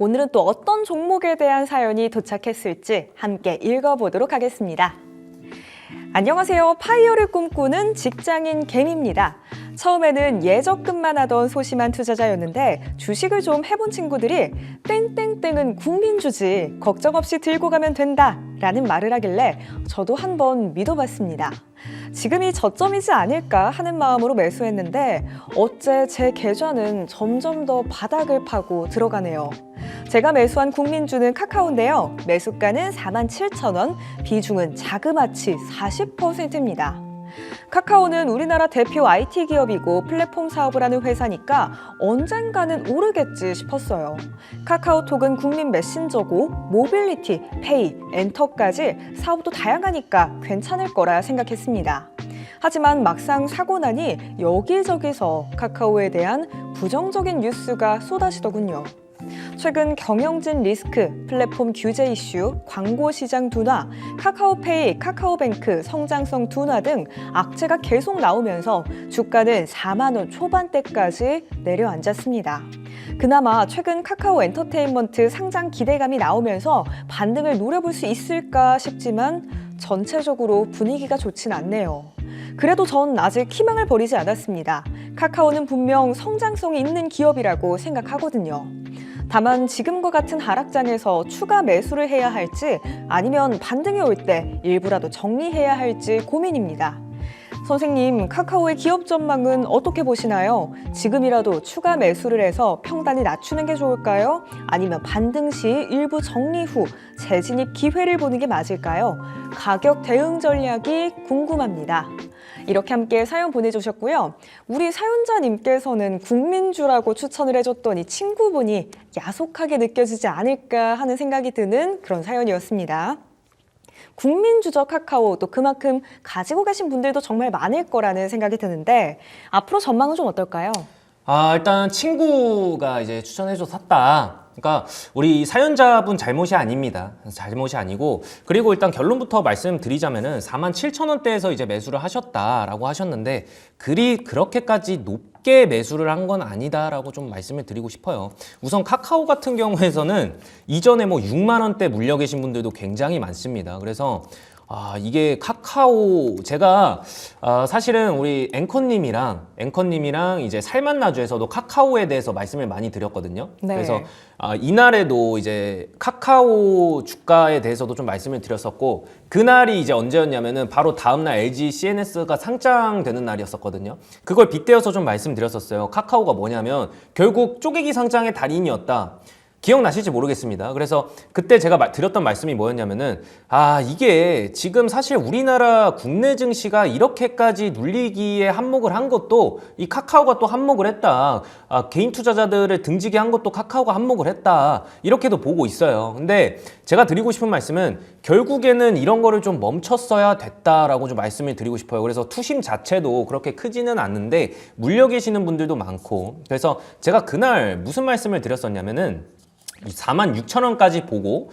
오늘은 또 어떤 종목에 대한 사연이 도착했을지 함께 읽어보도록 하겠습니다. 안녕하세요. 파이어를 꿈꾸는 직장인 갱입니다. 처음에는 예적금만 하던 소심한 투자자였는데 주식을 좀 해본 친구들이 땡땡땡은 국민주지 걱정 없이 들고 가면 된다 라는 말을 하길래 저도 한번 믿어봤습니다. 지금이 저점이지 않을까 하는 마음으로 매수했는데 어째 제 계좌는 점점 더 바닥을 파고 들어가네요. 제가 매수한 국민주는 카카오인데요. 매수가는 47,000원, 비중은 자그마치 40%입니다. 카카오는 우리나라 대표 IT 기업이고 플랫폼 사업을 하는 회사니까 언젠가는 오르겠지 싶었어요. 카카오톡은 국민 메신저고 모빌리티, 페이, 엔터까지 사업도 다양하니까 괜찮을 거라 생각했습니다. 하지만 막상 사고 나니 여기저기서 카카오에 대한 부정적인 뉴스가 쏟아지더군요. 최근 경영진 리스크, 플랫폼 규제 이슈, 광고 시장 둔화, 카카오페이, 카카오뱅크 성장성 둔화 등 악재가 계속 나오면서 주가는 4만 원 초반대까지 내려앉았습니다. 그나마 최근 카카오 엔터테인먼트 상장 기대감이 나오면서 반등을 노려볼 수 있을까 싶지만 전체적으로 분위기가 좋진 않네요. 그래도 전 아직 희망을 버리지 않았습니다. 카카오는 분명 성장성이 있는 기업이라고 생각하거든요. 다만 지금과 같은 하락장에서 추가 매수를 해야 할지 아니면 반등이 올 때 일부라도 정리해야 할지 고민입니다. 선생님, 카카오의 기업 전망은 어떻게 보시나요? 지금이라도 추가 매수를 해서 평단을 낮추는 게 좋을까요? 아니면 반등 시 일부 정리 후 재진입 기회를 보는 게 맞을까요? 가격 대응 전략이 궁금합니다. 이렇게 함께 사연 보내주셨고요. 우리 사연자님께서는 국민주라고 추천을 해줬더니 친구분이 야속하게 느껴지지 않을까 하는 생각이 드는 그런 사연이었습니다. 국민주죠 카카오, 또 그만큼 가지고 계신 분들도 정말 많을 거라는 생각이 드는데 앞으로 전망은 좀 어떨까요? 일단 친구가 이제 추천해줘서 샀다. 그러니까 우리 사연자분 잘못이 아닙니다. 잘못이 아니고, 그리고 일단 결론부터 말씀드리자면은 47,000원대에서 이제 매수를 하셨다라고 하셨는데 그렇게까지 높게 매수를 한 건 아니다라고 좀 말씀을 드리고 싶어요. 우선 카카오 같은 경우에서는 이전에 뭐 6만 원대 물려 계신 분들도 굉장히 많습니다. 그래서 이게 카카오, 제가 사실은 우리 앵커님이랑 이제 살만나주에서도 카카오에 대해서 말씀을 많이 드렸거든요. 네. 그래서 이날에도 이제 카카오 주가에 대해서도 좀 말씀을 드렸었고, 그날이 이제 언제였냐면은 바로 다음날 LG CNS가 상장되는 날이었었거든요. 그걸 빗대어서 좀 말씀드렸었어요. 카카오가 뭐냐면 결국 쪼개기 상장의 달인이었다. 기억나실지 모르겠습니다. 그래서 그때 제가 드렸던 말씀이 뭐였냐면은 이게 지금 사실 우리나라 국내 증시가 이렇게까지 눌리기에 한몫을 한 것도 이 카카오가 또 한몫을 했다. 개인 투자자들을 등지게 한 것도 카카오가 한몫을 했다. 이렇게도 보고 있어요. 근데 제가 드리고 싶은 말씀은 결국에는 이런 거를 좀 멈췄어야 됐다라고 좀 말씀을 드리고 싶어요. 그래서 투심 자체도 그렇게 크지는 않는데 물려 계시는 분들도 많고, 그래서 제가 그날 무슨 말씀을 드렸었냐면은 46,000원까지 보고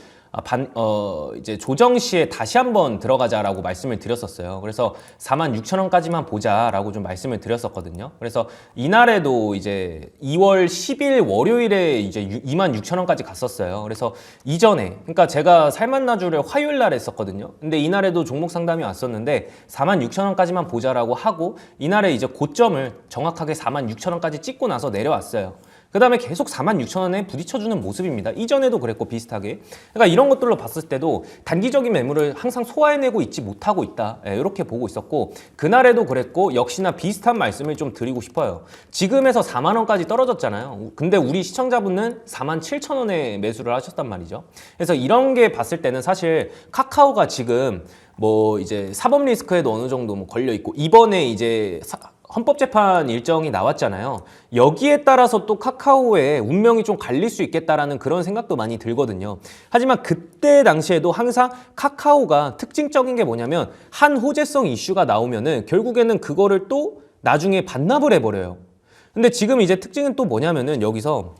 이제 조정 시에 다시 한번 들어가자라고 말씀을 드렸었어요. 그래서 46,000원까지만 보자라고 좀 말씀을 드렸었거든요. 그래서 이날에도 이제 2월 10일 월요일에 이제 26,000원까지 갔었어요. 그래서 이전에, 그러니까 제가 살만나주를 화요일 날 했었거든요. 근데 이날에도 종목 상담이 왔었는데 46,000원까지만 보자라고 하고 이날에 이제 고점을 정확하게 46,000원까지 찍고 나서 내려왔어요. 그 다음에 계속 46,000원에 부딪혀주는 모습입니다. 이전에도 그랬고 비슷하게. 그러니까 이런 것들로 봤을 때도 단기적인 매물을 항상 소화해내고 있지 못하고 있다. 이렇게 보고 있었고, 그날에도 그랬고 역시나 비슷한 말씀을 좀 드리고 싶어요. 지금에서 4만 원까지 떨어졌잖아요. 근데 우리 시청자분은 47,000원에 매수를 하셨단 말이죠. 그래서 이런 게 봤을 때는 사실 카카오가 지금 뭐 이제 사법 리스크에도 어느 정도 뭐 걸려 있고, 이번에 이제 헌법재판 일정이 나왔잖아요. 여기에 따라서 또 카카오의 운명이 좀 갈릴 수 있겠다라는 그런 생각도 많이 들거든요. 하지만 그때 당시에도 항상 카카오가 특징적인 게 뭐냐면 한 호재성 이슈가 나오면은 결국에는 그거를 또 나중에 반납을 해버려요. 근데 지금 이제 특징은 또 뭐냐면은 여기서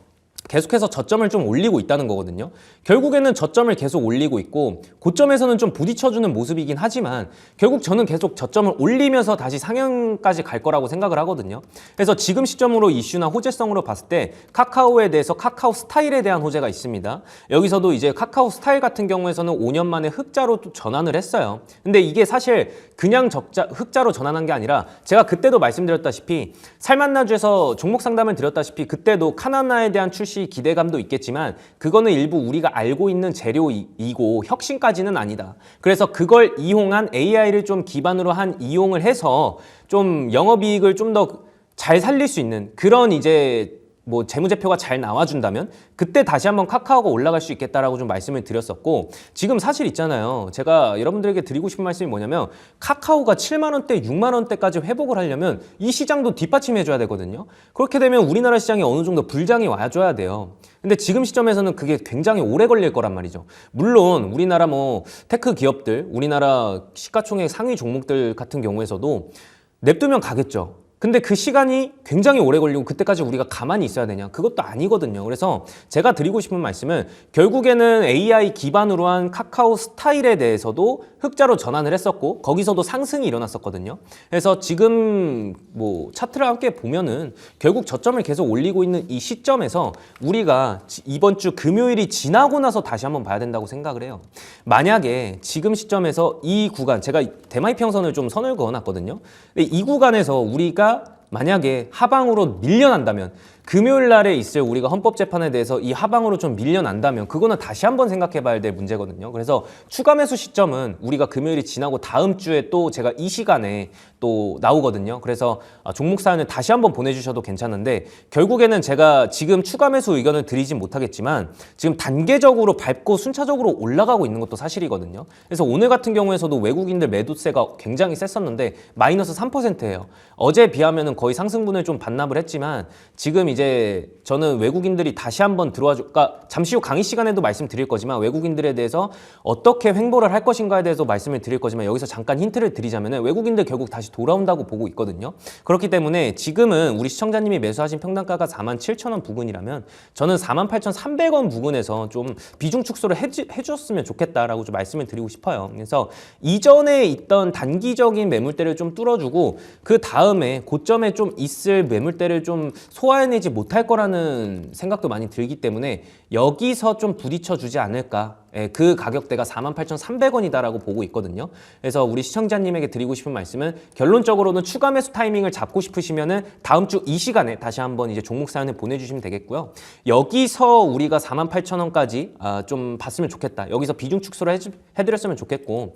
계속해서 저점을 좀 올리고 있다는 거거든요. 결국에는 저점을 계속 올리고 있고 고점에서는 좀 부딪혀주는 모습이긴 하지만 결국 저는 계속 저점을 올리면서 다시 상향까지 갈 거라고 생각을 하거든요. 그래서 지금 시점으로 이슈나 호재성으로 봤을 때 카카오에 대해서 카카오 스타일에 대한 호재가 있습니다. 여기서도 이제 카카오 스타일 같은 경우에서는 5년 만에 흑자로 또 전환을 했어요. 근데 이게 사실 그냥 흑자로 전환한 게 아니라 제가 그때도 말씀드렸다시피 살만나주에서 종목 상담을 드렸다시피 그때도 카나나에 대한 출시 기대감도 있겠지만 그거는 일부 우리가 알고 있는 재료이고 혁신까지는 아니다. 그래서 그걸 이용한 AI를 좀 기반으로 한 이용을 해서 좀 영업이익을 좀 더 잘 살릴 수 있는 그런 이제 뭐 재무제표가 잘 나와준다면 그때 다시 한번 카카오가 올라갈 수 있겠다라고 좀 말씀을 드렸었고 지금 사실 있잖아요. 제가 여러분들에게 드리고 싶은 말씀이 뭐냐면 카카오가 7만 원대, 6만 원대까지 회복을 하려면 이 시장도 뒷받침해줘야 되거든요. 그렇게 되면 우리나라 시장이 어느 정도 불장이 와줘야 돼요. 근데 지금 시점에서는 그게 굉장히 오래 걸릴 거란 말이죠. 물론 우리나라 뭐 테크 기업들, 우리나라 시가총액 상위 종목들 같은 경우에서도 냅두면 가겠죠. 근데 그 시간이 굉장히 오래 걸리고 그때까지 우리가 가만히 있어야 되냐? 그것도 아니거든요. 그래서 제가 드리고 싶은 말씀은 결국에는 AI 기반으로 한 카카오 스타일에 대해서도 흑자로 전환을 했었고 거기서도 상승이 일어났었거든요. 그래서 지금 뭐 차트를 함께 보면은 결국 저점을 계속 올리고 있는 이 시점에서 우리가 이번 주 금요일이 지나고 나서 다시 한번 봐야 된다고 생각을 해요. 만약에 지금 시점에서 이 구간 제가 대마이평선을 좀 선을 그어놨거든요. 근데 이 구간에서 우리가 만약에 하방으로 밀려난다면 금요일 날에 있을 우리가 헌법재판에 대해서 이 하방으로 좀 밀려난다면 그거는 다시 한번 생각해 봐야 될 문제거든요. 그래서 추가 매수 시점은 우리가 금요일이 지나고 다음 주에 또 제가 이 시간에 또 나오거든요. 그래서 종목 사연을 다시 한번 보내주셔도 괜찮은데 결국에는 제가 지금 추가 매수 의견을 드리진 못하겠지만 지금 단계적으로 밟고 순차적으로 올라가고 있는 것도 사실이거든요. 그래서 오늘 같은 경우에서도 외국인들 매도세가 굉장히 셌었는데 마이너스 3%예요. 어제 비하면 거의 상승분을 좀 반납을 했지만 지금 이제 저는 외국인들이 다시 한번 그러니까 잠시 후 강의 시간에도 말씀드릴 거지만 외국인들에 대해서 어떻게 횡보를 할 것인가에 대해서 말씀을 드릴 거지만 여기서 잠깐 힌트를 드리자면 외국인들 결국 다시 돌아온다고 보고 있거든요. 그렇기 때문에 지금은 우리 시청자님이 매수하신 평단가가 47,000원 부근이라면 저는 48,300원 부근에서 좀 비중 축소를 해주셨으면 좋겠다라고 좀 말씀을 드리고 싶어요. 그래서 이전에 있던 단기적인 매물대를 좀 뚫어주고 그 다음에 고점에 좀 있을 매물대를 좀 소화해내지 못할 거라는 생각도 많이 들기 때문에 여기서 좀 부딪혀 주지 않을까. 그 가격대가 48,300원이다라고 보고 있거든요. 그래서 우리 시청자님에게 드리고 싶은 말씀은 결론적으로는 추가 매수 타이밍을 잡고 싶으시면은 다음 주 이 시간에 다시 한번 이제 종목 사연을 보내주시면 되겠고요. 여기서 우리가 48,000원까지 좀 봤으면 좋겠다. 여기서 비중 축소를 해드렸으면 좋겠고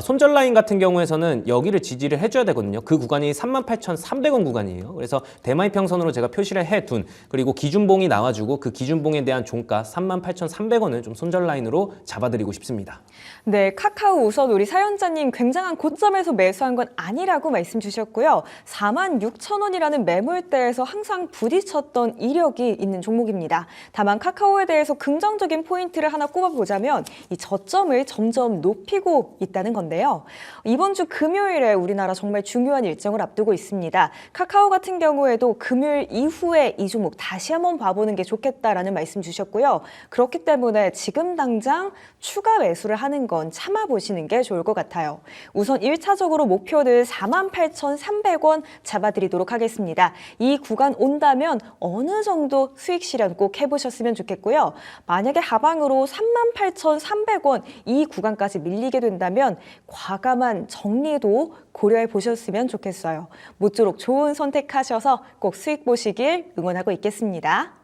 손절 라인 같은 경우에서는 여기를 지지를 해줘야 되거든요. 그 구간이 38,300원 구간이에요. 그래서 대마이평선으로 제가 표시를 해둔 그리고 기준봉이 나와주고 그 기준봉에 대한 종가 38,300원을 좀 손절 라인으로 잡아드리고 싶습니다. 네, 카카오 우선 우리 사연자님 굉장한 고점에서 매수한 건 아니라고 말씀 주셨고요. 46,000원이라는 매물대에서 항상 부딪혔던 이력이 있는 종목입니다. 다만 카카오에 대해서 긍정적인 포인트를 하나 꼽아보자면 이 저점을 점점 높이고 있다는 건데요. 이번 주 금요일에 우리나라 정말 중요한 일정을 앞두고 있습니다. 카카오 같은 경우에도 금요일 이후에 이 종목 다시 한번 봐보는 게 좋겠다라는 말씀 주셨고요. 그렇기 때문에 지금 당장 추가 매수를 하는 건 참아보시는 게 좋을 것 같아요. 우선 1차적으로 목표를 48,300원 잡아드리도록 하겠습니다. 이 구간 온다면 어느 정도 수익 실현 꼭 해보셨으면 좋겠고요. 만약에 하방으로 38,300원 이 구간까지 밀리게 된다면 과감한 정리도 고려해 보셨으면 좋겠어요. 모쪼록 좋은 선택하셔서 꼭 수익 보시길 응원하고 있겠습니다.